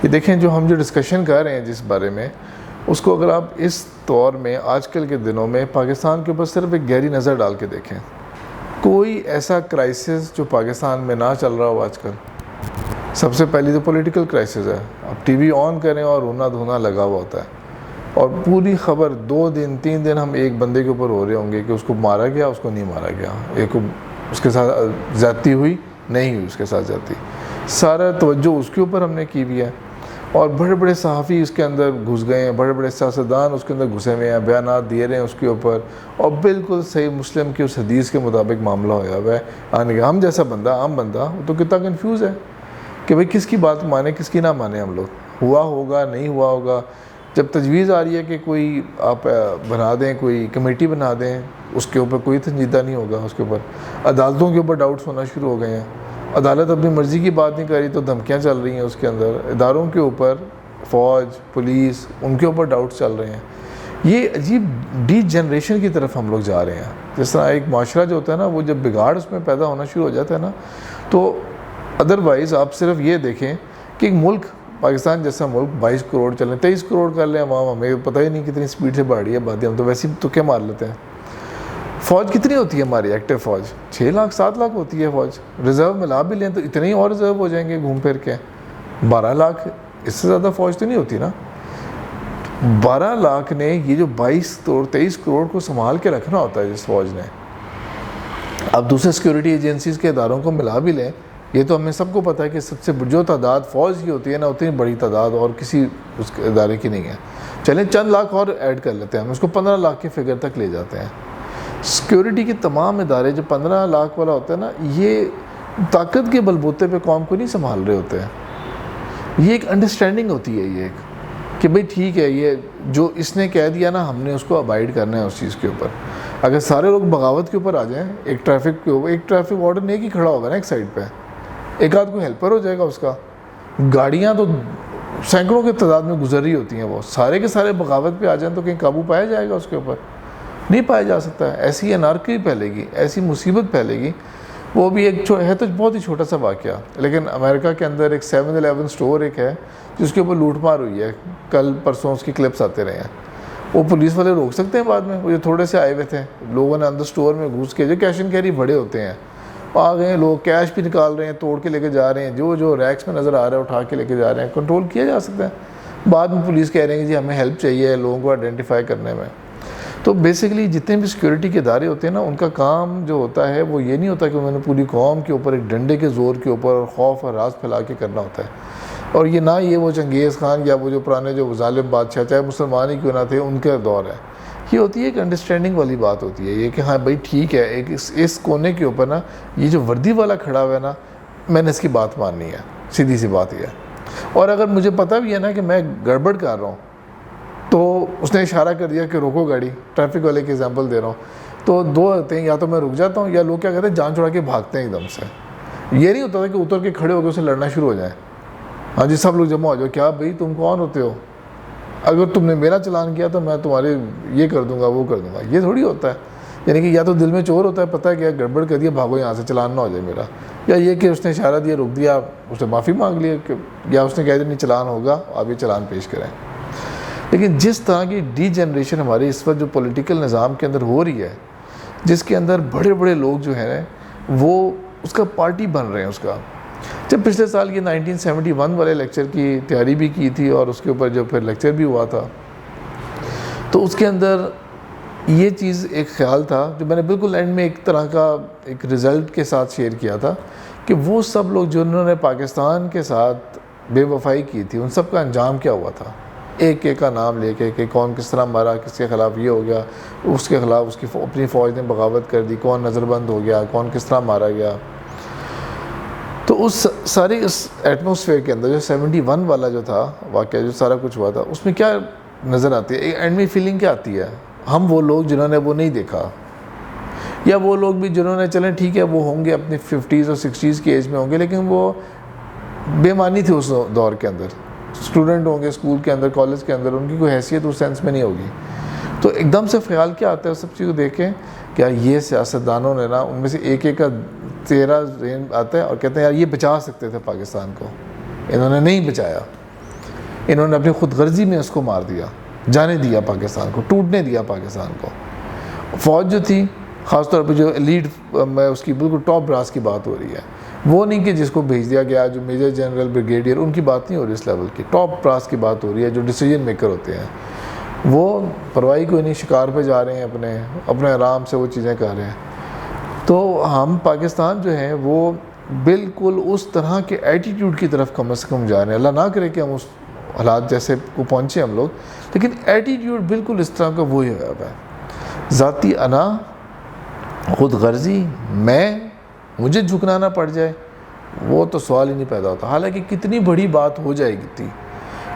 کہ دیکھیں جو ڈسکشن کر رہے ہیں جس بارے میں، اس کو اگر آپ اس طور میں آج کل کے دنوں میں پاکستان کے اوپر صرف ایک گہری نظر ڈال کے دیکھیں، کوئی ایسا کرائسس جو پاکستان میں نہ چل رہا ہو آج کل. سب سے پہلی تو پولیٹیکل کرائسس ہے. آپ ٹی وی آن کریں اور رونا دھونا لگا ہوا ہوتا ہے، اور پوری خبر 2 دن 3 دن ہم ایک بندے کے اوپر ہو رہے ہوں گے کہ اس کو مارا گیا، اس کو نہیں مارا گیا، ایک اس کے ساتھ زیادتی ہوئی نہیں ہوئی، اس کے ساتھ زیادتی، سارا توجہ اس کے اوپر ہم نے کی بھی ہے. اور بڑے بڑے صحافی اس کے اندر گھس گئے ہیں، بڑے بڑے سیاستدان اس کے اندر گھسے ہوئے ہیں، بیانات دے رہے ہیں اس کے اوپر، اور بالکل صحیح مسلم کی اس حدیث کے مطابق معاملہ ہوا ہوا ہے. آنے کا ہم جیسا بندہ، عام بندہ، وہ تو کتنا کنفیوز ہے کہ بھئی کس کی بات مانیں کس کی نہ مانیں. ہم لوگ ہوا ہوگا نہیں ہوا ہوگا. جب تجویز آ رہی ہے کہ کوئی آپ بنا دیں، کوئی کمیٹی بنا دیں، اس کے اوپر کوئی سنجیدہ نہیں ہوگا. اس کے اوپر عدالتوں کے اوپر ڈاؤٹس ہونا شروع ہو گئے ہیں. عدالت اپنی مرضی کی بات نہیں کر رہی تو دھمکیاں چل رہی ہیں اس کے اندر. اداروں کے اوپر، فوج، پولیس، ان کے اوپر ڈاؤٹس چل رہے ہیں. یہ عجیب ڈی جنریشن کی طرف ہم لوگ جا رہے ہیں. جس طرح ایک معاشرہ جو ہوتا ہے نا، وہ جب بگاڑ اس میں پیدا ہونا شروع ہو جاتا ہے نا، تو ادروائز آپ صرف یہ دیکھیں کہ ایک ملک، پاکستان جیسا ملک 22 کروڑ چلیں، 23 کروڑ کر لیں عوام، ہمیں پتہ ہی نہیں کتنی سپیڈ سے بڑھ رہی ہے باتیں، ہم تو ویسے ہی تکے مار لیتے ہیں. فوج کتنی ہوتی ہے ہماری ایکٹیو فوج؟ 6 لاکھ 7 لاکھ ہوتی ہے فوج. ریزرو ملا بھی لیں تو اتنے ہی اور ریزرو ہو جائیں گے گھوم پھر کے. 12 لاکھ، اس سے زیادہ فوج تو نہیں ہوتی نا. 12 لاکھ نے یہ جو 22 کروڑ 23 کروڑ کو سنبھال کے رکھنا ہوتا ہے جس فوج نے. اب دوسرے سیکیورٹی ایجنسیز کے اداروں کو ملا بھی لیں، یہ تو ہمیں سب کو پتہ ہے کہ سب سے جو تعداد فوج کی ہوتی ہے نا، اتنی بڑی تعداد اور کسی اس ادارے کی نہیں ہے. چلیں چند لاکھ اور ایڈ کر لیتے ہیں، ہم اس کو 15 لاکھ کی فگر تک لے جاتے ہیں. سیکیورٹی کے تمام ادارے جو 15 لاکھ والا ہوتا ہے نا، یہ طاقت کے بلبوتے پہ قوم کو نہیں سنبھال رہے ہوتے ہیں. یہ ایک انڈرسٹینڈنگ ہوتی ہے، یہ ایک کہ بھئی ٹھیک ہے، یہ جو اس نے کہہ دیا نا، ہم نے اس کو ابائڈ کرنا ہے اس چیز کے اوپر. اگر سارے لوگ بغاوت کے اوپر آ جائیں، ایک ٹریفک آرڈر نہیں کہ کھڑا ہوگا نا ایک سائڈ پہ، ایک آدھ کوئی ہیلپر ہو جائے گا اس کا. گاڑیاں تو سینکڑوں کی تعداد میں گزر رہی ہوتی ہیں، وہ سارے کے سارے بغاوت پہ آ جائیں تو کہیں قابو پایا جائے گا اس کے اوپر؟ نہیں پایا جا سکتا ہے. ایسی انارکی پھیلے گی، ایسی مصیبت پھیلے گی. وہ بھی ایک ہے تو بہت ہی چھوٹا سا واقعہ، لیکن امریکہ کے اندر ایک 7-11 اسٹور ایک ہے جس کے اوپر لوٹ مار ہوئی ہے. کل پرسوں اس کی کلپس آتے رہے ہیں. وہ پولیس والے روک سکتے ہیں بعد میں؟ وہ جو تھوڑے سے آئے ہوئے تھے لوگوں نے اندر اسٹور میں گھس کے، جو کیش اینڈ کیری بڑے ہوتے ہیں، آ گئے ہیں لوگ، کیش بھی نکال رہے ہیں، توڑ کے لے کے جا رہے ہیں، جو ریکس میں نظر آ رہا ہے اٹھا کے لے کے جا رہے ہیں. کنٹرول کیا جا سکتا ہے. بعد میں پولیس کہہ رہے ہیں کہ جی ہمیں ہیلپ چاہیے لوگوں کو آئیڈینٹیفائی کرنے میں. تو بیسیکلی جتنے بھی سیکیورٹی کے ادارے ہوتے ہیں نا، ان کا کام جو ہوتا ہے وہ یہ نہیں ہوتا کہ انہوں نے پوری قوم کے اوپر ایک ڈنڈے کے زور کے اوپر اور خوف اور راز پھیلا کے کرنا ہوتا ہے. اور یہ نہ یہ وہ چنگیز خان یا وہ جو پرانے جو ظالم بادشاہ چاہے مسلمان ہی کیوں نہ تھے ان کا دور ہے. یہ ہوتی ہے ایک انڈرسٹینڈنگ والی بات ہوتی ہے، یہ کہ ہاں بھائی ٹھیک ہے، ایک اس کونے کے اوپر نا یہ جو وردی والا کھڑا ہوا ہے نا، میں نے اس کی بات ماننی ہے. سیدھی سی بات یہ ہے. اور اگر مجھے پتہ بھی ہے نا کہ میں گڑبڑ کر رہا ہوں، تو اس نے اشارہ کر دیا کہ روکو گاڑی، ٹریفک والے کی ایگزامپل دے رہا ہوں، تو 2 ہوتے ہیں، یا تو میں رک جاتا ہوں یا لوگ کیا کہتے ہیں جان چھڑا کے بھاگتے ہیں ایک دم سے. یہ نہیں ہوتا تھا کہ اتر کے کھڑے ہو کے اسے لڑنا شروع ہو جائیں. ہاں جی سب لوگ جمع ہو جاؤ، کیا بھائی تم کون ہوتے ہو؟ اگر تم نے میرا چلان کیا تو میں تمہارے یہ کر دوں گا وہ کر دوں گا. یہ تھوڑی ہوتا ہے. یعنی کہ یا تو دل میں چور ہوتا ہے، پتہ ہے کہ گڑبڑ کر دیا بھاگو یہاں سے، چلان نہ ہو جائے میرا، یا یہ کہ اس نے اشارہ دیا رک دیا، اس نے معافی مانگ لیا، یا اس نے کہہ دیا نہیں چلان ہوگا آپ یہ چلان پیش کریں. لیکن جس طرح کی ڈی جنریشن ہماری اس وقت جو پولیٹیکل نظام کے اندر ہو رہی ہے، جس کے اندر بڑے بڑے لوگ جو ہیں وہ اس کا پارٹی بن رہے ہیں اس کا. جب پچھلے سال یہ 1971 والے لیکچر کی تیاری بھی کی تھی اور اس کے اوپر جو پھر لیکچر بھی ہوا تھا، تو اس کے اندر یہ چیز ایک خیال تھا جو میں نے بالکل اینڈ میں ایک طرح کا ایک رزلٹ کے ساتھ شیئر کیا تھا کہ وہ سب لوگ جنہوں نے پاکستان کے ساتھ بے وفائی کی تھی، ان سب کا انجام کیا ہوا تھا. ایک ایک کا نام لے کے کہ کون کس طرح مارا، کس کے خلاف یہ ہو گیا، اس کے خلاف اس کی اپنی فوج نے بغاوت کر دی، کون نظر بند ہو گیا، کون کس طرح مارا گیا. تو اس ساری اس ایٹماسفیئر کے اندر جو 71 والا جو تھا واقعہ، جو سارا کچھ ہوا تھا، اس میں کیا نظر آتی ہے اینڈ میں فیلنگ کیا آتی ہے؟ ہم وہ لوگ جنہوں نے وہ نہیں دیکھا، یا وہ لوگ بھی جنہوں نے چلیں ٹھیک ہے وہ ہوں گے اپنی 50s اور 60s کی ایج میں ہوں گے، لیکن وہ بے معنی تھی اس دور کے اندر. اسٹوڈنٹ ہوں گے اسکول کے اندر، کالج کے اندر، ان کی کوئی حیثیت اس سینس میں نہیں ہوگی. تو ایک دم سے خیال کیا آتا ہے سب چیزوں کو دیکھ کے کہ یار یہ سیاستدانوں نے نا، ان میں سے ایک ایک کا چہرہ ذہن آتا ہے اور کہتے ہیں یار یہ بچا سکتے تھے پاکستان کو، انہوں نے نہیں بچایا. انہوں نے اپنی خود غرضی میں اس کو مار دیا، جانے دیا پاکستان کو، ٹوٹنے دیا پاکستان کو۔ فوج جو تھی خاص طور پہ جو لیڈ میں اس کی بالکل ٹاپ براس کی بات ہو رہی ہے، وہ نہیں کہ جس کو بھیج دیا گیا جو میجر جنرل بریگیڈیئر، ان کی بات نہیں ہو رہی اس لیول کی، ٹاپ براس کی بات ہو رہی ہے جو ڈیسیجن میکر ہوتے ہیں، وہ پرواہی کوئی نہیں، شکار پہ جا رہے ہیں، اپنے آرام سے وہ چیزیں کر رہے ہیں۔ تو ہم پاکستان جو ہے وہ بالکل اس طرح کے ایٹیٹیوڈ کی طرف کم از کم جا رہے ہیں، اللہ نہ کرے کہ ہم اس حالات جیسے کو پہنچے ہم لوگ، لیکن ایٹیٹیوڈ بالکل اس طرح کا وہی ہوا ہے، ذاتی انا، خود غرضی، مجھے جھکنا نہ پڑ جائے، وہ تو سوال ہی نہیں پیدا ہوتا۔ حالانکہ کتنی بڑی بات ہو جائے گی تھی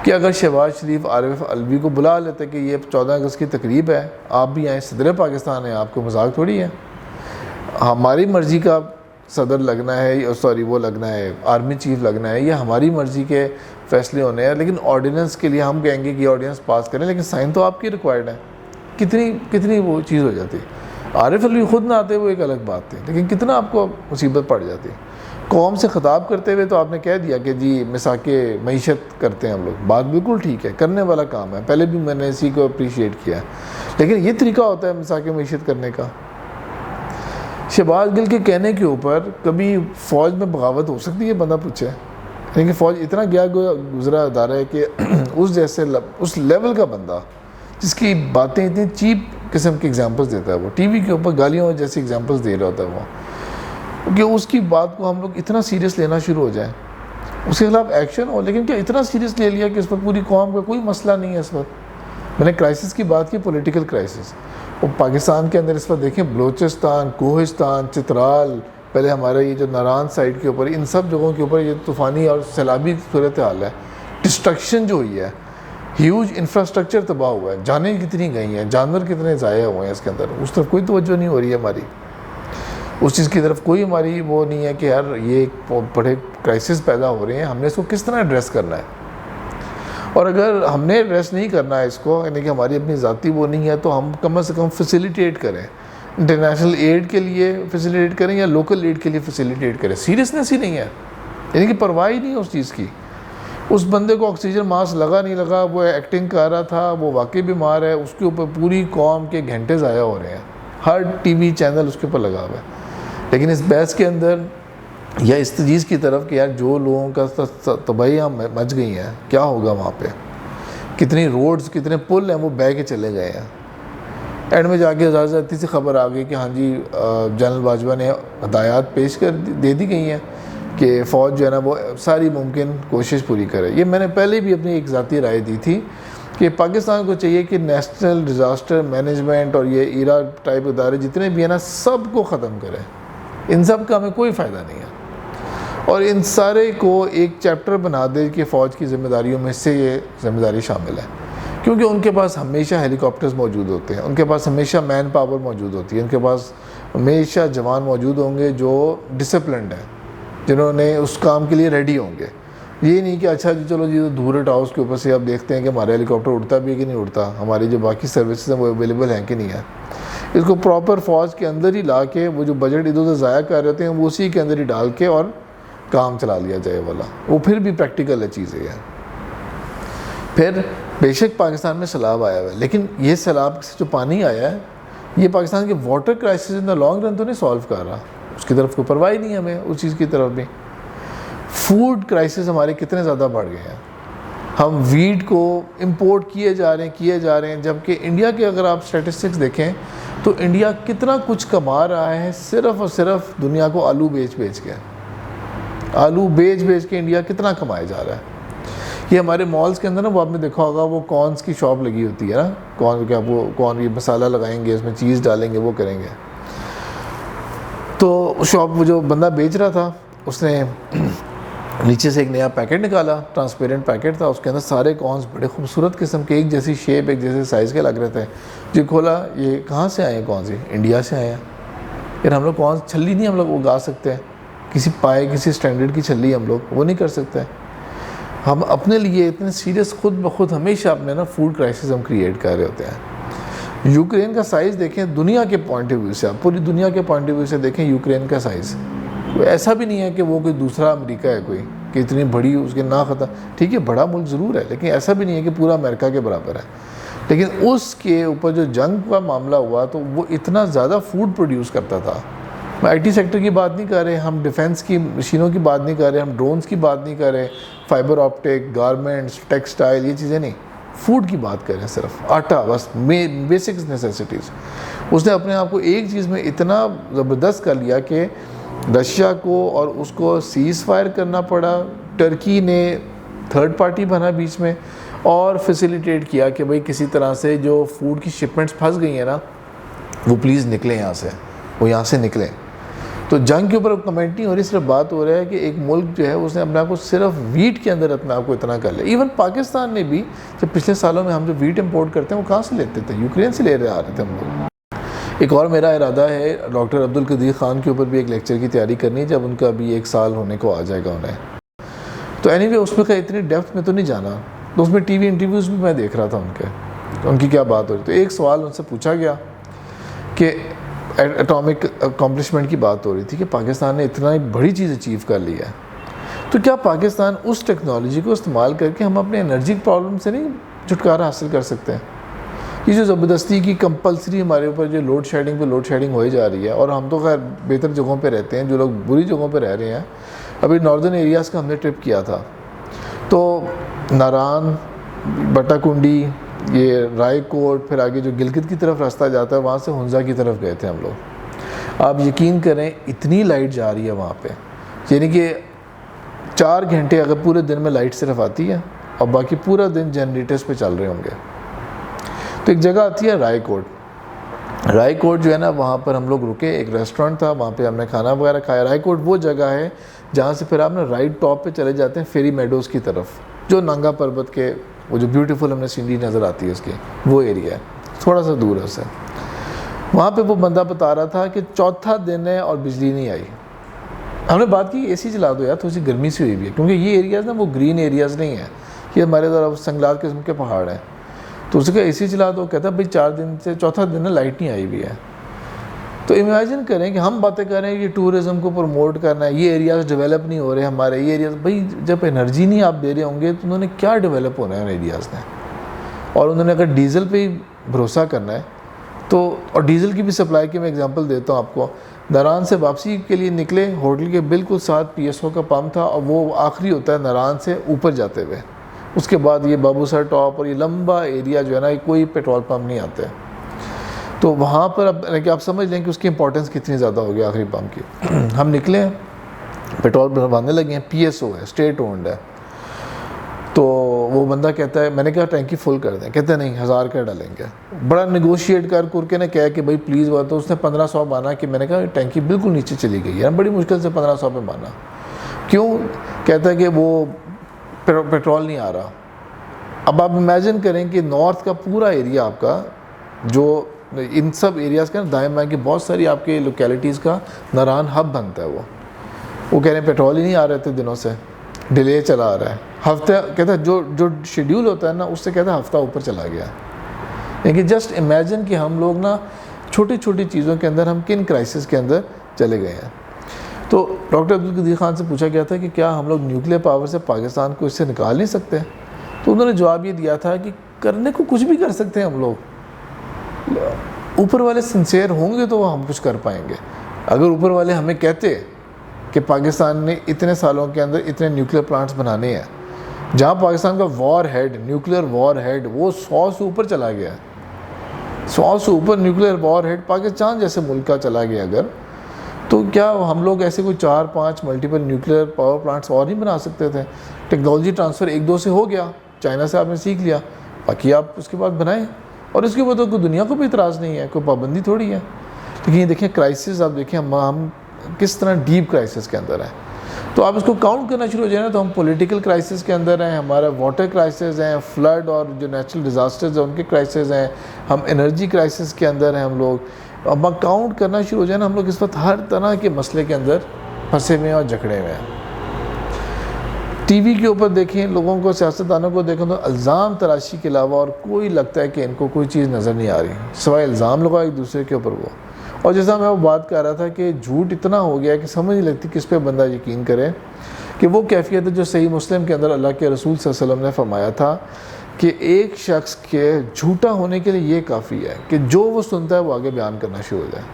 کہ اگر شہباز شریف عارف علوی کو بلا لیتے کہ یہ 14 اگست کی تقریب ہے، آپ بھی آئیں، صدر پاکستان ہے، آپ کو مذاق تھوڑی ہے، ہماری مرضی کا صدر لگنا ہے، وہ لگنا ہے، آرمی چیف لگنا ہے، یہ ہماری مرضی کے فیصلے ہونے ہیں، لیکن آرڈیننس کے لیے ہم کہیں گے کہ آرڈیننس پاس کریں، لیکن سائن تو آپ کی ریکوائرڈ ہے۔ کتنی وہ چیز ہو جاتی۔ عارف علوی خود نہ آتے وہ ایک الگ بات تھی، لیکن کتنا آپ کو مصیبت پڑ جاتی۔ قوم سے خطاب کرتے ہوئے تو آپ نے کہہ دیا کہ جی مساک معیشت کرتے ہیں ہم لوگ، بات بالکل ٹھیک ہے، کرنے والا کام ہے، پہلے بھی میں نے اسی کو اپریشیٹ کیا ہے، لیکن یہ طریقہ ہوتا ہے مساک معیشت کرنے کا؟ شہباز گل کے کہنے کے اوپر کبھی فوج میں بغاوت ہو سکتی ہے؟ بندہ پوچھے، لیکن فوج اتنا گیا گزرا ادارہ ہے کہ اس لیول کا بندہ جس کی باتیں اتنی چیپ قسم کی ایگزامپلس دیتا ہے، وہ ٹی وی کے اوپر گالیوں جیسی ایگزامپلس دے رہا ہوتا ہے وہ، کہ اس کی بات کو ہم لوگ اتنا سیریس لینا شروع ہو جائیں، اس کے خلاف ایکشن ہو، لیکن کیا اتنا سیریس لے لیا کہ اس وقت پوری قوم کا کوئی مسئلہ نہیں ہے اس وقت؟ میں نے کرائسس کی بات کی، پولیٹیکل کرائسس، وہ پاکستان کے اندر اس وقت دیکھیں بلوچستان، کوہستان، چترال، پہلے ہمارے یہ جو ناران سائڈ کے اوپر، ان سب جگہوں کے اوپر یہ طوفانی اور سیلابی صورتحال ہے، ڈسٹرکشن جو ہوئی ہے، ہیوج انفراسٹرکچر تباہ ہوا ہے، جانیں کتنی گئی ہیں، جانور کتنے ضائع ہوئے ہیں اس کے اندر، اس طرف کوئی توجہ نہیں ہو رہی ہے ہماری، اس چیز کی طرف کوئی ہماری وہ نہیں ہے کہ یار یہ بڑے کرائسس پیدا ہو رہے ہیں، ہم نے اس کو کس طرح ایڈریس کرنا ہے، اور اگر ہم نے ایڈریس نہیں کرنا ہے اس کو، یعنی کہ ہماری اپنی ذاتی وہ نہیں ہے، تو ہم کم از کم فیسیلیٹیٹ کریں، انٹرنیشنل ایڈ کے لیے فیسیلیٹیٹ کریں یا لوکل ایڈ کے لیے فیسیلیٹیٹ کریں۔ سیریسنس ہی نہیں ہے، یعنی کہ پرواہ ہی نہیں ہے اس چیز کی۔ اس بندے کو آکسیجن ماسک لگا نہیں لگا، وہ ایکٹنگ کر رہا تھا، وہ واقعی بیمار ہے، اس کے اوپر پوری قوم کے گھنٹے ضائع ہو رہے ہیں، ہر ٹی وی چینل اس کے اوپر لگا ہوا ہے، لیکن اس بحث کے اندر یا اس چیز کی طرف کہ یار جو لوگوں کا تباہیاں مچ گئی ہیں، کیا ہوگا وہاں پہ، کتنی روڈز، کتنے پل ہیں وہ بہہ کے چلے گئے ہیں۔ اینڈ میں جا کے ذاتی سی خبر آ گئی کہ ہاں جی جنرل باجوہ نے ہدایات پیش کر دے دی گئی ہیں کہ فوج جو ہے نا وہ ساری ممکن کوشش پوری کرے۔ یہ میں نے پہلے بھی اپنی ایک ذاتی رائے دی تھی کہ پاکستان کو چاہیے کہ نیشنل ڈیزاسٹر مینجمنٹ اور یہ ایرا ٹائپ ادارے جتنے بھی ہیں نا، سب کو ختم کرے، ان سب کا ہمیں کوئی فائدہ نہیں ہے، اور ان سارے کو ایک چیپٹر بنا دے کہ فوج کی ذمہ داریوں میں سے یہ ذمہ داری شامل ہے، کیونکہ ان کے پاس ہمیشہ ہیلی کاپٹرز موجود ہوتے ہیں، ان کے پاس ہمیشہ مین پاور موجود ہوتی ہے، ان کے پاس ہمیشہ جوان موجود ہوں گے جو ڈسپلنڈ ہیں، جنہوں نے اس کام کے لیے ریڈی ہوں گے۔ یہ نہیں کہ اچھا جی چلو جی دور ہاؤس کے اوپر سے آپ دیکھتے ہیں کہ ہمارا ہیلی کاپٹر اڑتا بھی ہے کہ نہیں اڑتا، ہماری جو باقی سروسز ہیں وہ اویلیبل ہیں کہ نہیں ہیں۔ اس کو پراپر فوج کے اندر ہی لا کے وہ جو بجٹ ادھر ادھر ضائع کر رہے ہوتے ہیں وہ اسی کے اندر ہی ڈال کے اور کام چلا لیا جائے والا، وہ پھر بھی پریکٹیکل ہے چیزیں ہیں۔ پھر بے شک پاکستان میں سیلاب آیا ہوا ہے، لیکن یہ سیلاب سے جو پانی آیا ہے یہ پاکستان کے water crisis in the long run تو نہیں سالو کر رہا، اس کی طرف کوئی پرواہ نہیں ہمیں اس چیز کی طرف بھی۔ فوڈ کرائسس ہمارے کتنے زیادہ بڑھ گئے ہیں، ہم ویٹ کو امپورٹ کیے جا رہے ہیں، جبکہ انڈیا کے اگر آپ سٹیٹسٹکس دیکھیں تو انڈیا کتنا کچھ کما رہا ہے صرف اور صرف دنیا کو آلو بیچ کے، آلو بیچ کے انڈیا کتنا کمایا جا رہا ہے۔ یہ ہمارے مالز کے اندر نا وہ آپ نے دیکھا ہوگا وہ کارنز کی شاپ لگی ہوتی ہے نا، کارن یہ مسالہ لگائیں گے، اس میں چیز ڈالیں گے، وہ کریں گے۔ تو شاپ وہ جو بندہ بیچ رہا تھا اس نے نیچے سے ایک نیا پیکٹ نکالا، ٹرانسپیرنٹ پیکٹ تھا، اس کے اندر سارے کارنز بڑے خوبصورت قسم کے، ایک جیسی شیپ، ایک جیسے سائز کے لگ رہے تھے۔ جو کھولا، یہ کہاں سے آئے ہیں کارنز؟ انڈیا سے آئے ہیں۔ پھر ہم لوگ کارنز چھلی نہیں ہم لوگ اگا سکتے، کسی کسی سٹینڈرڈ کی چھلی ہم لوگ وہ نہیں کر سکتے۔ ہم اپنے لیے اتنے سیریس خود بخود ہمیشہ اپنے نا فوڈ کرائسس ہم کریٹ کر رہے ہوتے ہیں۔ یوکرین کا سائز دیکھیں دنیا کے پوائنٹ آف ویو سے، آپ پوری دنیا کے پوائنٹ آف ویو سے دیکھیں یوکرین کا سائز، ایسا بھی نہیں ہے کہ وہ کوئی دوسرا امریکہ ہے کوئی، کہ اتنی بڑی اس کے نا ختم. ٹھیک ہے بڑا ملک ضرور ہے لیکن ایسا بھی نہیں ہے کہ پورا امریکہ کے برابر ہے. لیکن اس کے اوپر جو جنگ کا معاملہ ہوا تو وہ اتنا زیادہ فوڈ پروڈیوس کرتا تھا. میں آئی ٹی سیکٹر کی بات نہیں کر رہے, ہم ڈیفینس کی مشینوں کی بات نہیں کر رہے, ہم ڈرونز کی بات نہیں کر رہے, فائبر آپٹک, گارمنٹس, ٹیکسٹائل, یہ چیزیں نہیں, فوڈ کی بات کر رہے ہیں. صرف آٹا, بس بیسکس نیسیسٹیز. اس نے اپنے آپ کو ایک چیز میں اتنا زبردست کر لیا کہ رشیا کو اور اس کو سیز فائر کرنا پڑا, ٹرکی نے تھرڈ پارٹی بنا بیچ میں اور فیسیلیٹیٹ کیا کہ بھئی کسی طرح سے جو فوڈ کی شپمنٹس پھنس گئی ہیں نا وہ پلیز نکلیں یہاں سے, وہ یہاں سے نکلیں. تو جنگ کے اوپر کمنٹ نہیں ہو رہی, صرف بات ہو رہا ہے کہ ایک ملک جو ہے اس نے اپنے آپ کو صرف ویٹ کے اندر اپنے آپ کو اتنا کر لیا. ایون پاکستان نے بھی جب پچھلے سالوں میں ہم جو ویٹ امپورٹ کرتے ہیں وہ کہاں سے لیتے تھے, یوکرین سے لے رہے آ رہے تھے ہم لوگ. ایک اور میرا ارادہ ہے ڈاکٹر عبدالقدیر خان کے اوپر بھی ایک لیکچر کی تیاری کرنی ہے جب ان کا ابھی 1 سال ہونے کو آ جائے گا انہیں. تو اینی وے اس میں اتنی ڈیپتھ میں تو نہیں جانا. تو اس میں ٹی وی انٹرویوز بھی میں دیکھ رہا تھا ان کی کیا بات ہو رہی. تو ایک سوال ان سے پوچھا گیا کہ ایٹامک اکمپلشمنٹ کی بات ہو رہی تھی کہ پاکستان نے اتنا بڑی چیز اچیو کر لی ہے, تو کیا پاکستان اس ٹیکنالوجی کو استعمال کر کے ہم اپنے انرجی پرابلم سے نہیں چھٹکارا حاصل کر سکتے ہیں؟ یہ جو زبردستی کی کمپلسری ہمارے اوپر جو لوڈ شیڈنگ ہوئی جا رہی ہے, اور ہم تو خیر بہتر جگہوں پہ رہتے ہیں, جو لوگ بری جگہوں پہ رہ رہے ہیں. ابھی ناردرن ایریاز کا ہم نے ٹرپ کیا تھا, تو ناران, بٹا کنڈی, یہ رائے کوٹ, پھر آگے جو گلگت کی طرف راستہ جاتا ہے وہاں سے ہنزا کی طرف گئے تھے ہم لوگ. آپ یقین کریں اتنی لائٹ جا رہی ہے وہاں پہ, یعنی کہ 4 گھنٹے اگر پورے دن میں لائٹ صرف آتی ہے اور باقی پورا دن جنریٹرز پہ چل رہے ہوں گے. تو ایک جگہ آتی ہے رائے کوٹ جو ہے نا, وہاں پر ہم لوگ رکے, ایک ریسٹورنٹ تھا, وہاں پہ ہم نے کھانا وغیرہ کھایا. رائے کوٹ وہ جگہ ہے جہاں سے پھر آپ نے رائٹ ٹاپ پہ چلے جاتے ہیں فیری میڈوز کی طرف, جو ننگا پربت کے وہ جو بیوٹیفل ہم نے سینری نظر آتی ہے اس کی, وہ ایریا ہے, تھوڑا سا دور ہے اس سے. وہاں پہ وہ بندہ بتا رہا تھا کہ 4تھا دن ہے اور بجلی نہیں آئی. ہم نے بات کی اے سی چلا دو یار, تھوڑی سی گرمی سی ہوئی بھی ہے, کیونکہ یہ ایریاز نا وہ گرین ایریاز نہیں ہیں, یہ ہمارے ذرا سنگلات قسم کے پہاڑ ہیں. تو اس کا اے سی چلا دو, کہتا ہے بھائی 4 دن سے 4تھا دن ہے لائٹ نہیں آئی ہوئی ہے. تو امیجن کریں کہ ہم باتیں کر رہے ہیں کہ ٹورزم کو پروموٹ کرنا ہے, یہ ایریاز ڈیولپ نہیں ہو رہے ہمارے, یہ ایریاز بھائی جب انرجی نہیں آپ دے رہے ہوں گے تو انہوں نے کیا ڈیولپ ہونا ہے ان ایریاز نے. اور انہوں نے اگر ڈیزل پہ ہی بھروسہ کرنا ہے تو, اور ڈیزل کی بھی سپلائی کی میں ایگزامپل دیتا ہوں آپ کو. ناران سے واپسی کے لیے نکلے, ہوٹل کے بالکل ساتھ پی ایس او کا پمپ تھا, اور وہ آخری ہوتا ہے ناران سے اوپر جاتے ہوئے. اس کے بعد یہ بابو سر ٹاپ اور یہ لمبا ایریا جو ہے نا, کوئی پیٹرول پمپ نہیں آتے. تو وہاں پر اب آپ سمجھ لیں کہ اس کی امپورٹنس کتنی زیادہ ہوگی آخری پمپ کی. ہم نکلے ہیں, پیٹرول بھروانے لگے ہیں, پی ایس او ہے, اسٹیٹ اونڈ ہے. تو وہ بندہ کہتا ہے, میں نے کہا ٹینکی فل کر دیں, کہتے ہیں نہیں 1000 کا ڈالیں گے. بڑا نیگوشیٹ کر کے نے کہا کہ بھائی پلیز بات, تو اس نے 1500 مانا. کہ میں نے کہا ٹینکی بالکل نیچے چلی گئی ہے, بڑی مشکل سے 1500 پہ مانا. کیوں؟ کہتا ہے کہ وہ پیٹرول نہیں آ رہا. اب آپ امیجن کریں کہ نارتھ کا پورا ایریا آپ کا, جو ان سب ایریاز کا دائیں بائیں کی بہت ساری آپ کے لوکیلٹیز کا ناران ہب بنتا ہے. وہ کہہ رہے ہیں پیٹرول ہی نہیں آ رہے تھے دنوں سے, ڈیلے چلا آ رہا ہے. ہفتہ کہتا ہے جو شیڈیول ہوتا ہے نا اس سے کہتا ہے ہفتہ اوپر چلا گیا. لیکن جسٹ امیجن کہ ہم لوگ نا چھوٹی چھوٹی چیزوں کے اندر ہم کن کرائسس کے اندر چلے گئے ہیں. تو ڈاکٹر عبدالقدیر خان سے پوچھا گیا تھا کہ کیا ہم لوگ نیوکلیر پاور سے پاکستان کو اس سے نکال نہیں سکتے؟ تو انہوں نے جواب یہ دیا تھا کہ کرنے کو کچھ بھی کر سکتے ہیں ہم لوگ, اوپر والے سنسیئر ہوں گے تو ہم کچھ کر پائیں گے. اگر اوپر والے ہمیں کہتے کہ پاکستان نے اتنے سالوں کے اندر اتنے نیوکلیر پلانٹس بنانے ہیں, جہاں پاکستان کا war had, nuclear war had وہ 100 سے اوپر چلا گیا ہے, 100 سے اوپر نیوکلیر وار ہیڈ پاکستان جیسے ملک کا چلا گیا اگر, تو کیا ہم لوگ ایسے کوئی 4-5 ملٹیپل نیوکلیر پاور پلانٹس اور نہیں بنا سکتے تھے؟ ٹیکنالوجی ٹرانسفر 1-2 سے ہو گیا, چائنا سے آپ نے سیکھ لیا, باقی آپ اس کے بعد بنائیں. اور اس کے بعد تو کوئی دنیا کو بھی اعتراض نہیں ہے, کوئی پابندی تھوڑی ہے. لیکن یہ دیکھیں کرائسس, آپ دیکھیں ہم کس طرح ڈیپ کرائسس کے اندر ہیں. تو آپ اس کو کاؤنٹ کرنا شروع ہو جائے نا, تو ہم پولیٹیکل کرائسس کے اندر ہیں, ہمارا واٹر کرائسس ہیں, فلڈ اور جو نیچرل ڈیزاسٹرز ہیں ان کے کرائسس ہیں, ہم انرجی کرائسس کے اندر ہیں ہم لوگ. اب کاؤنٹ کرنا شروع ہو جائے نا, ہم لوگ اس وقت ہر طرح کے مسئلے کے اندر پھنسے ہوئے ہیں اور جکڑے ہوئے ہیں. ٹی وی کے اوپر دیکھیں لوگوں کو, سیاستدانوں کو دیکھیں تو الزام تراشی کے علاوہ اور کوئی لگتا ہے کہ ان کو کوئی چیز نظر نہیں آ رہی سوائے الزام لگا ایک دوسرے کے اوپر. وہ اور جیسا میں وہ بات کر رہا تھا کہ جھوٹ اتنا ہو گیا کہ سمجھ نہیں لگتی کس پہ بندہ یقین کرے. کہ وہ کیفیت ہے جو صحیح مسلم کے اندر اللہ کے رسول صلی اللہ علیہ وسلم نے فرمایا تھا کہ ایک شخص کے جھوٹا ہونے کے لیے یہ کافی ہے کہ جو وہ سنتا ہے وہ آگے بیان کرنا شروع ہو جائے.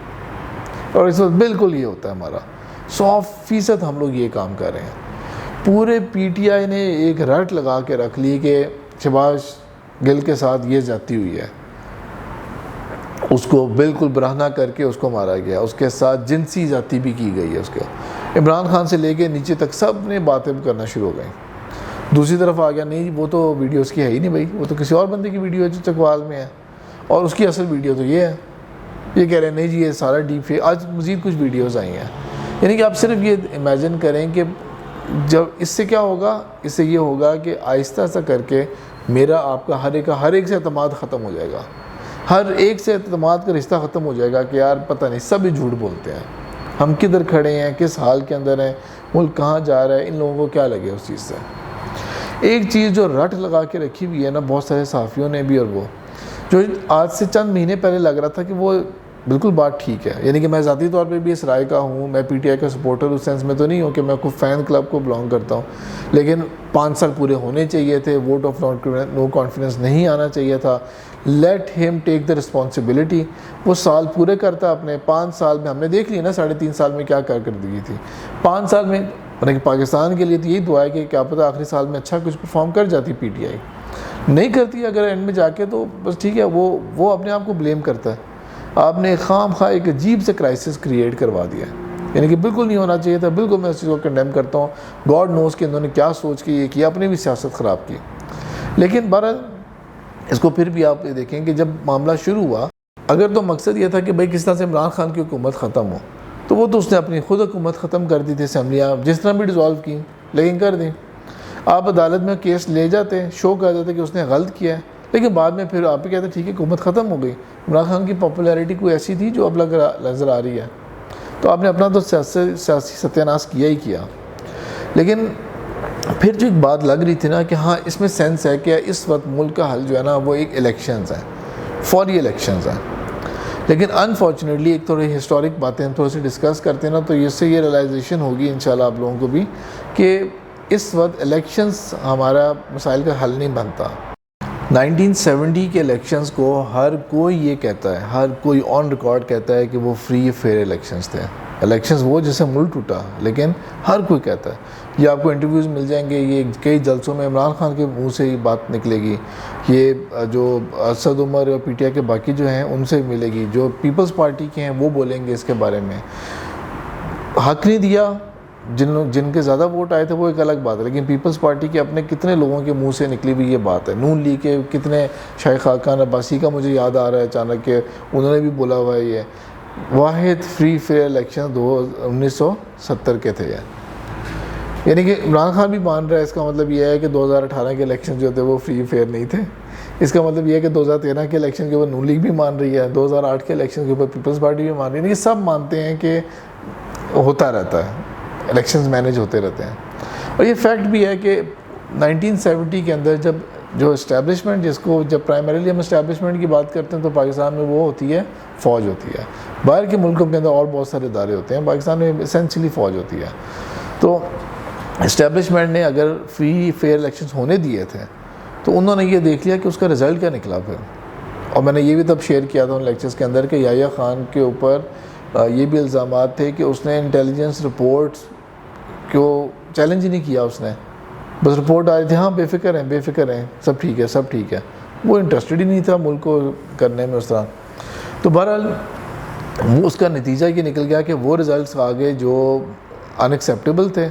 اور اس وقت بالکل یہ ہوتا ہے ہمارا 100% ہم لوگ یہ کام کر رہے ہیں. پورے پی ٹی آئی نے ایک رٹ لگا کے رکھ لی کہ شہباز گل کے ساتھ یہ زیادتی ہوئی ہے, اس کو بالکل برہنہ کر کے اس کو مارا گیا, اس کے ساتھ جنسی زیادتی بھی کی گئی ہے. اس کے عمران خان سے لے کے نیچے تک سب نے باتیں کرنا شروع ہو گئیں. دوسری طرف آ گیا نہیں وہ تو ویڈیو اس کی ہے ہی نہیں بھائی, وہ تو کسی اور بندے کی ویڈیو ہے جو چکوال میں ہے, اور اس کی اصل ویڈیو تو یہ ہے. یہ کہہ رہے ہیں نہیں جی یہ سارا ڈیپ فیک. آج مزید کچھ ویڈیوز آئی ہیں. یعنی کہ آپ صرف یہ امیجن کریں کہ جب اس سے کیا ہوگا, اس سے یہ ہوگا کہ آہستہ آہستہ کر کے میرا آپ کا ہر ایک سے اعتماد ختم ہو جائے گا. ہر ایک سے اعتماد کا رشتہ ختم ہو جائے گا کہ یار پتہ نہیں سب ہی جھوٹ بولتے ہیں, ہم کدھر کھڑے ہیں, کس حال کے اندر ہیں, ملک کہاں جا رہا ہے, ان لوگوں کو کیا لگے اس چیز سے. ایک چیز جو رٹ لگا کے رکھی ہوئی ہے نا بہت سارے صحافیوں نے بھی, اور وہ جو آج سے چند مہینے پہلے لگ رہا تھا کہ وہ بالکل بات ٹھیک ہے. یعنی کہ میں ذاتی طور پہ بھی اس رائے کا ہوں, میں پی ٹی آئی کا سپورٹر اس سینس میں تو نہیں ہوں کہ میں کوئی فین کلب کو بلانگ کرتا ہوں, لیکن 5 سال پورے ہونے چاہیے تھے, ووٹ آف نو کانفیڈنس نہیں آنا چاہیے تھا. Let him take the responsibility. وہ سال پورے کرتا اپنے. 5 سال میں ہم نے دیکھ لی نا 3.5 سال میں کیا کارکردگی تھی. 5 سال میں پاکستان کے لیے تو یہی دعا ہے کہ کیا پتہ آخری سال میں اچھا کچھ پرفارم کر جاتی پی ٹی آئی. نہیں کرتی اگر اینڈ میں جا کے تو بس ٹھیک ہے, وہ اپنے آپ کو بلیم کرتا ہے. آپ نے خام خواہ ایک عجیب سے کرائسس کریٹ کروا دیا ہے. یعنی کہ بالکل نہیں ہونا چاہیے تھا. بالکل میں اس چیز کو کنڈیم کرتا ہوں. گاڈ نوز کہ انہوں نے کیا سوچ کے یہ کیا, اپنی بھی سیاست خراب کی. لیکن بہرحال اس کو پھر بھی آپ یہ دیکھیں کہ جب معاملہ شروع ہوا, اگر تو مقصد یہ تھا کہ بھائی کس طرح سے عمران خان کی حکومت ختم ہو, تو وہ تو اس نے اپنی خود حکومت ختم کر دی تھی. اسمبلیاں جس طرح بھی ڈیزالو کی لیکن کر دیں. آپ عدالت میں کیس لے جاتے, شو کر دیتے کہ اس نے غلط کیا ہے, لیکن بعد میں پھر آپ ہی کہتے ہیں ٹھیک ہے حکومت ختم ہو گئی. عمران خان کی پاپولیرٹی کوئی ایسی تھی جو اب نظر آ رہی ہے, تو آپ نے اپنا تو سیاسی ستیہ ناش کیا ہی کیا. لیکن پھر جو ایک بات لگ رہی تھی نا کہ ہاں اس میں سینس ہے کہ اس وقت ملک کا حل جو ہے نا وہ ایک الیکشنز ہیں, فوری الیکشنز ہیں. لیکن انفارچونیٹلی ایک تھوڑی ہسٹورک باتیں ہم تھوڑی سی ڈسکس کرتے ہیں نا, تو اس سے یہ ریلائزیشن ہوگی انشاءاللہ آپ لوگوں کو بھی کہ اس وقت الیکشنز ہمارا مسائل کا حل نہیں بنتا. 1970 کے الیکشنز کو ہر کوئی یہ کہتا ہے, ہر کوئی آن ریکارڈ کہتا ہے کہ وہ فری فیئر الیکشنز تھے. الیکشنز وہ جسے ملک ٹوٹا, لیکن ہر کوئی کہتا ہے. یہ آپ کو انٹرویوز مل جائیں گے, یہ کئی جلسوں میں عمران خان کے منہ سے ہی بات نکلے گی, یہ جو اسد عمر اور پی ٹی آئی کے باقی جو ہیں ان سے ملے گی, جو پیپلز پارٹی کے ہیں وہ بولیں گے اس کے بارے میں. حق نہیں دیا, جن کے زیادہ ووٹ آئے تھے وہ ایک الگ بات ہے, لیکن پیپلز پارٹی کے اپنے کتنے لوگوں کے منہ سے نکلی ہوئی یہ بات ہے. نون لیگ کے کتنے, شیخ خاقان عباسی کا مجھے یاد آ رہا ہے اچانک کہ انہوں نے بھی بولا ہوا ہے یہ واحد فری فیئر الیکشن 1970 کے تھے. یعنی کہ عمران خان بھی مان رہا ہے, اس کا مطلب یہ ہے کہ 2018 کے الیکشن جو تھے وہ فری فیئر نہیں تھے. اس کا مطلب یہ ہے کہ 2013 کے الیکشن کے اوپر نون لیگ بھی مان رہی ہے, 2008 کے الیکشن کے اوپر پیپلز پارٹی بھی مان رہی ہے. یہ سب مانتے ہیں کہ ہوتا رہتا ہے, الیکشنز مینیج ہوتے رہتے ہیں. اور یہ فیکٹ بھی ہے کہ 1970 کے اندر جو اسٹیبلشمنٹ, جس کو جب پرائمریلی ہم اسٹیبلشمنٹ کی بات کرتے ہیں تو پاکستان میں وہ ہوتی ہے فوج ہوتی ہے. باہر کے ملکوں کے اندر اور بہت سارے ادارے ہوتے ہیں, پاکستان میں اسینشلی فوج ہوتی ہے. تو اسٹیبلشمنٹ نے اگر فری فیئر الیکشنز ہونے دیے تھے تو انہوں نے یہ دیکھ لیا کہ اس کا رزلٹ کیا نکلا پھر. اور میں نے یہ بھی تب شیئر کیا تھا ان لیکچرز کے اندر کہ یحییٰ خان کے اوپر یہ بھی الزامات تھے کہ اس نے انٹیلیجنس رپورٹس کو چیلنج ہی نہیں کیا. اس نے بس رپورٹ آ رہی تھی, ہاں بے فکر ہیں, سب ٹھیک ہے. وہ انٹرسٹڈ ہی نہیں تھا ملک کو کرنے میں اس طرح. تو بہرحال وہ اس کا نتیجہ یہ نکل گیا کہ وہ رزلٹس آگے جو ان ایکسیپٹیبل تھے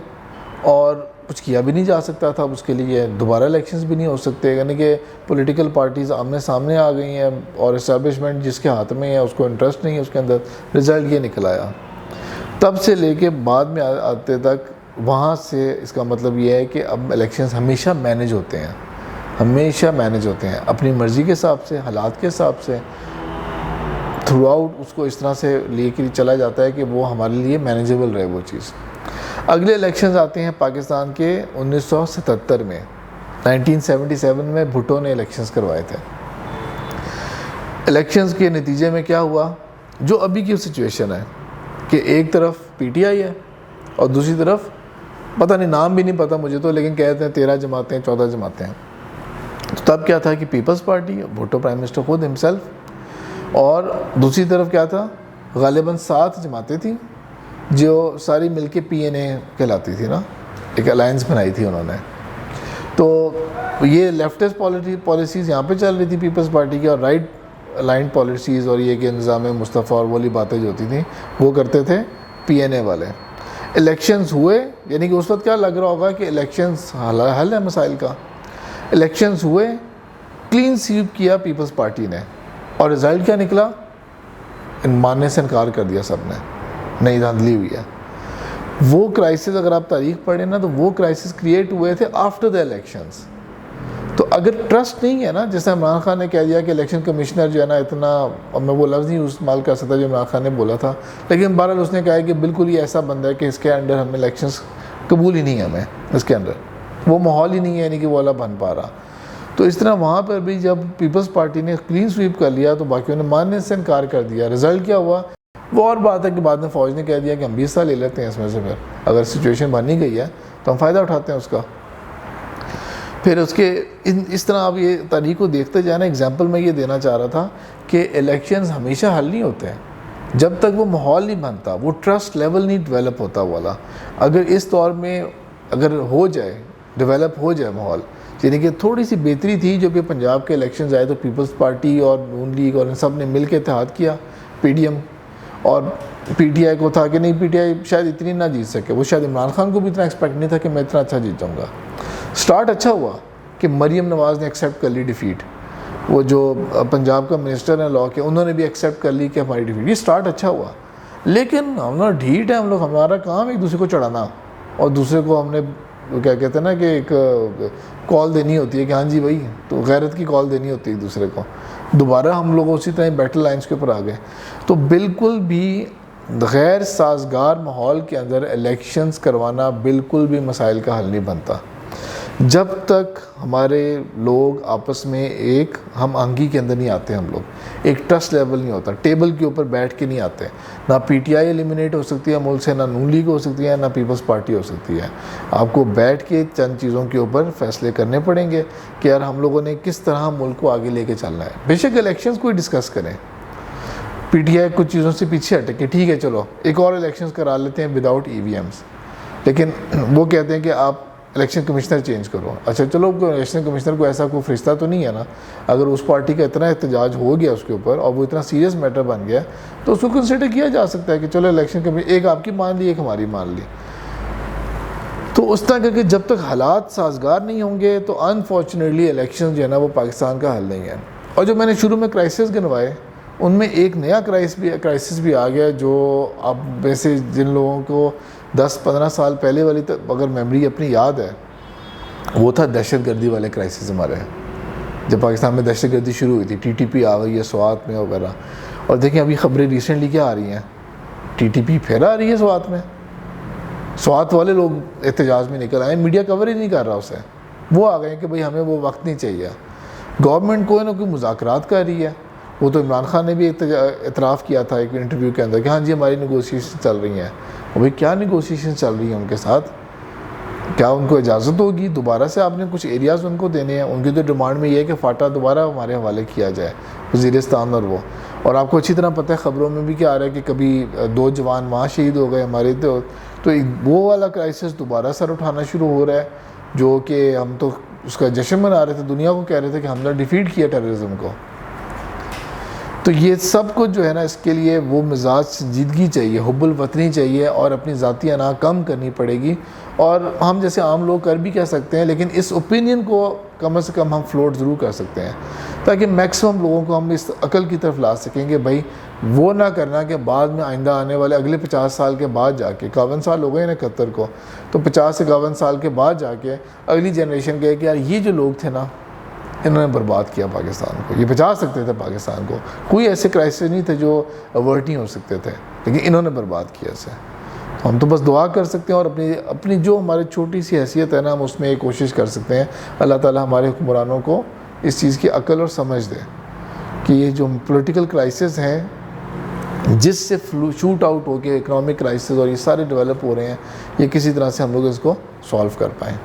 اور کچھ کیا بھی نہیں جا سکتا تھا. اس کے لیے دوبارہ الیکشنز بھی نہیں ہو سکتے, یعنی کہ پولیٹیکل پارٹیز آمنے سامنے آ گئی ہیں اور اسٹیبلشمنٹ جس کے ہاتھ میں ہے اس کو انٹرسٹ نہیں ہے اس کے اندر. رزلٹ یہ نکل آیا. تب سے لے کے بعد میں آتے تک وہاں سے اس کا مطلب یہ ہے کہ اب الیکشنز ہمیشہ مینیج ہوتے ہیں اپنی مرضی کے حساب سے, حالات کے حساب سے. تھرو آؤٹ اس کو اس طرح سے لے کے چلا جاتا ہے کہ وہ ہمارے لیے مینیجیبل رہے وہ چیز. اگلے الیکشنز آتے ہیں پاکستان کے 1977 میں. 1977 میں بھٹو نے الیکشنز کروائے تھے. الیکشنز کے نتیجے میں کیا ہوا, جو ابھی کی سچویشن ہے کہ ایک طرف پی ٹی آئی ہے اور دوسری طرف پتہ نہیں نام بھی نہیں پتہ مجھے تو، لیکن کہتے ہیں 13 جماعتیں 14 جماعتیں ہیں. تو تب کیا تھا کہ پیپلز پارٹی، بھٹو پرائم منسٹر خود ہمسیلف، اور دوسری طرف کیا تھا، غالباً 7 جماعتیں تھیں جو ساری مل کے PNA کہلاتی تھی نا، ایک الائنس بنائی تھی انہوں نے. تو یہ لیفٹسٹ پالیسیز یہاں پہ چل رہی تھی پیپلز پارٹی کی، اور رائٹ الائنڈ پالیسیز اور یہ کہ نظام مصطفیٰ اور والی باتیں جو ہوتی تھیں وہ کرتے تھے PNA والے. الیکشنز ہوئے، یعنی کہ اس وقت کیا لگ رہا ہوگا کہ الیکشنز حل ہے مسائل کا. الیکشنز ہوئے، کلین سویپ کیا پیپلز پارٹی نے، اور رزلٹ کیا نکلا، ماننے سے انکار کر دیا سب نے، نئی دھاندلی ہوئی ہے. وہ کرائسس اگر آپ تاریخ پڑھیں نا تو وہ کرائسس کریٹ ہوئے تھے آفٹر دا الیکشنز. تو اگر ٹرسٹ نہیں ہے نا، جیسے عمران خان نے کہہ دیا کہ الیکشن کمشنر جو ہے نا اتنا، اور میں وہ لفظ نہیں استعمال کر سکتا جو عمران خان نے بولا تھا، لیکن بہرحال اس نے کہا کہ بالکل یہ ایسا بندہ ہے کہ اس کے انڈر ہمیں الیکشنز قبول ہی نہیں ہے، ہمیں اس کے اندر وہ ماحول ہی نہیں ہے، یعنی کہ وہ اللہ بن پا رہا. تو اس طرح وہاں پر بھی جب پیپلز پارٹی نے کلین سویپ کر لیا تو باقیوں نے ماننے سے انکار کر دیا. رزلٹ کیا ہوا وہ اور بات ہے کہ بعد میں فوج نے کہہ دیا کہ ہم 20 سال لے لیتے ہیں اس میں سے، پھر اگر سچویشن بنی گئی ہے تو ہم فائدہ اٹھاتے ہیں اس کا. پھر اس کے اس طرح آپ یہ تاریخ کو دیکھتے جانا. ایگزامپل میں یہ دینا چاہ رہا تھا کہ الیکشنز ہمیشہ حل نہیں ہوتے ہیں جب تک وہ ماحول نہیں بنتا، وہ ٹرسٹ لیول نہیں ڈیولپ ہوتا والا. اگر اس دور میں اگر ہو جائے، ڈیولپ ہو جائے ماحول، یعنی کہ تھوڑی سی بہتری تھی جو کہ پنجاب کے الیکشنز آئے تو پیپلز پارٹی اور نون لیگ اور ان سب نے مل کے اتحاد کیا، PDM اور PTI کو تھا کہ نہیں PTI شاید اتنی نہ جیت سکے. وہ شاید عمران خان کو بھی اتنا ایکسپیکٹ نہیں تھا کہ میں اتنا اچھا جیت جاؤں گا. سٹارٹ اچھا ہوا کہ مریم نواز نے ایکسیپٹ کر لی ڈیفیٹ، وہ جو پنجاب کا منسٹر ہیں لاء کے، انہوں نے بھی ایکسیپٹ کر لی کہ ہماری ڈیفیٹ. یہ سٹارٹ اچھا ہوا، لیکن ہم نا ڈھیٹ ہے ہم لوگ. ہمارا کام ایک دوسرے کو چڑھانا، اور دوسرے کو ہم نے کیا کہتے ہیں نا کہ ایک کال دینی ہوتی ہے کہ ہاں جی بھائی، تو غیرت کی کال دینی ہوتی ہے ایک دوسرے کو. دوبارہ ہم لوگ اسی طرح بیٹل لائنز کے اوپر آ گئے. تو بالکل بھی غیر سازگار ماحول کے اندر الیکشنز کروانا بالکل بھی مسائل کا حل نہیں بنتا جب تک ہمارے لوگ آپس میں ایک ہم آہنگی کے اندر نہیں آتے. ہم لوگ ایک ٹرسٹ لیول نہیں ہوتا، ٹیبل کے اوپر بیٹھ کے نہیں آتے. نہ PTI ایلیمنیٹ ہو سکتی ہے ملک سے، نہ نون لیگ ہو سکتی ہے، نہ پیپلز پارٹی ہو سکتی ہے. آپ کو بیٹھ کے چند چیزوں کے اوپر فیصلے کرنے پڑیں گے کہ یار ہم لوگوں نے کس طرح ملک کو آگے لے کے چلنا ہے. بے شک الیکشنز کو ہی ڈسکس کریں، PTI کچھ چیزوں سے پیچھے ہٹے کہ ٹھیک ہے چلو ایک اور الیکشنز کرا لیتے ہیں وداؤٹ EVMs، لیکن وہ کہتے ہیں کہ آپ الیکشن کمشنر چینج کرو. اچھا چلو الیکشن کمشنر کو ایسا کوئی فرشتہ تو نہیں ہے نا. اگر اس پارٹی کا اتنا احتجاج ہو گیا اس کے اوپر اور وہ اتنا سیریس میٹر بن گیا تو اس کو کنسیڈر کیا جا سکتا ہے کہ چلو الیکشن کمیشن ایک آپ کی مان لی، ایک ہماری مان لی. تو اس طرح کر کے جب تک حالات سازگار نہیں ہوں گے تو انفارچونیٹلی الیکشن جو ہے نا وہ پاکستان کا حل نہیں ہے. اور جو میں نے شروع میں کرائسس گنوائے ان میں ایک نیا کرائسس بھی آ گیا جو اب ویسے جن لوگوں کو 10-15 سال پہلے والی اگر میموری اپنی یاد ہے، وہ تھا دہشت گردی والے کرائسس ہمارے. جب پاکستان میں دہشت گردی شروع ہوئی تھی، TTP آ گئی ہے سوات میں وغیرہ. اور دیکھیں ابھی خبریں ریسنٹلی کیا آ رہی ہیں، TTP پھر آ رہی ہے سوات میں. سوات والے لوگ احتجاج میں نکل آئے، میڈیا کور ہی نہیں کر رہا اسے. وہ آ گئے ہیں کہ بھئی ہمیں وہ وقت نہیں چاہیے. گورنمنٹ کوئی نہ کوئی مذاکرات کر رہی ہے. وہ تو عمران خان نے بھی اعتراف کیا تھا ایک انٹرویو کے اندر کہ ہاں جی ہماری نیگوسیشن چل رہی ہیں. اور بھئی کیا نیگوسیشن چل رہی ہیں ان کے ساتھ؟ کیا ان کو اجازت ہوگی دوبارہ سے آپ نے کچھ ایریاز ان کو دینے ہیں؟ ان کی تو ڈیمانڈ میں یہ ہے کہ فاٹا دوبارہ ہمارے حوالے کیا جائے، وزیرستان اور وہ. اور آپ کو اچھی طرح پتہ ہے خبروں میں بھی کیا آ رہا ہے کہ کبھی 2 جوان وہاں شہید ہو گئے ہمارے. تو وہ والا کرائسس دوبارہ سر اٹھانا شروع ہو رہا ہے، جو کہ ہم تو اس کا جشن منا رہے تھے، دنیا کو کہہ رہے تھے کہ ہم نے ڈیفیٹ کیا ٹیررزم کو. تو یہ سب کچھ جو ہے نا اس کے لیے وہ مزاج سنجیدگی چاہیے، حب الوطنی چاہیے، اور اپنی ذاتی انا کم کرنی پڑے گی. اور ہم جیسے عام لوگ کر بھی کہہ سکتے ہیں، لیکن اس اوپینین کو کم از کم ہم فلوٹ ضرور کر سکتے ہیں تاکہ میکسیمم لوگوں کو ہم اس عقل کی طرف لا سکیں کہ بھائی وہ نہ کرنا کہ بعد میں آئندہ آنے والے اگلے 50 سال کے بعد جا کے 51 سال ہو گئے نا 71 کو، تو 50 سے 51 سال کے بعد جا کے اگلی جنریشن کہے کہ یار یہ جو لوگ تھے نا انہوں نے برباد کیا پاکستان کو، یہ بچا سکتے تھے پاکستان کو. کوئی ایسے کرائسس نہیں تھے جو اوورٹ نہیں ہو سکتے تھے، لیکن انہوں نے برباد کیا اسے. تو ہم تو بس دعا کر سکتے ہیں اور اپنی جو ہماری چھوٹی سی حیثیت ہے نا ہم اس میں ایک کوشش کر سکتے ہیں. اللہ تعالی ہمارے حکمرانوں کو اس چیز کی عقل اور سمجھ دے کہ یہ جو پولیٹیکل کرائسس ہیں جس سے شوٹ آؤٹ ہو کے اکنامک کرائسس اور یہ سارے ڈیولپ ہو رہے ہیں، یہ کسی طرح سے ہم لوگ اس کو سالو کر پائیں۔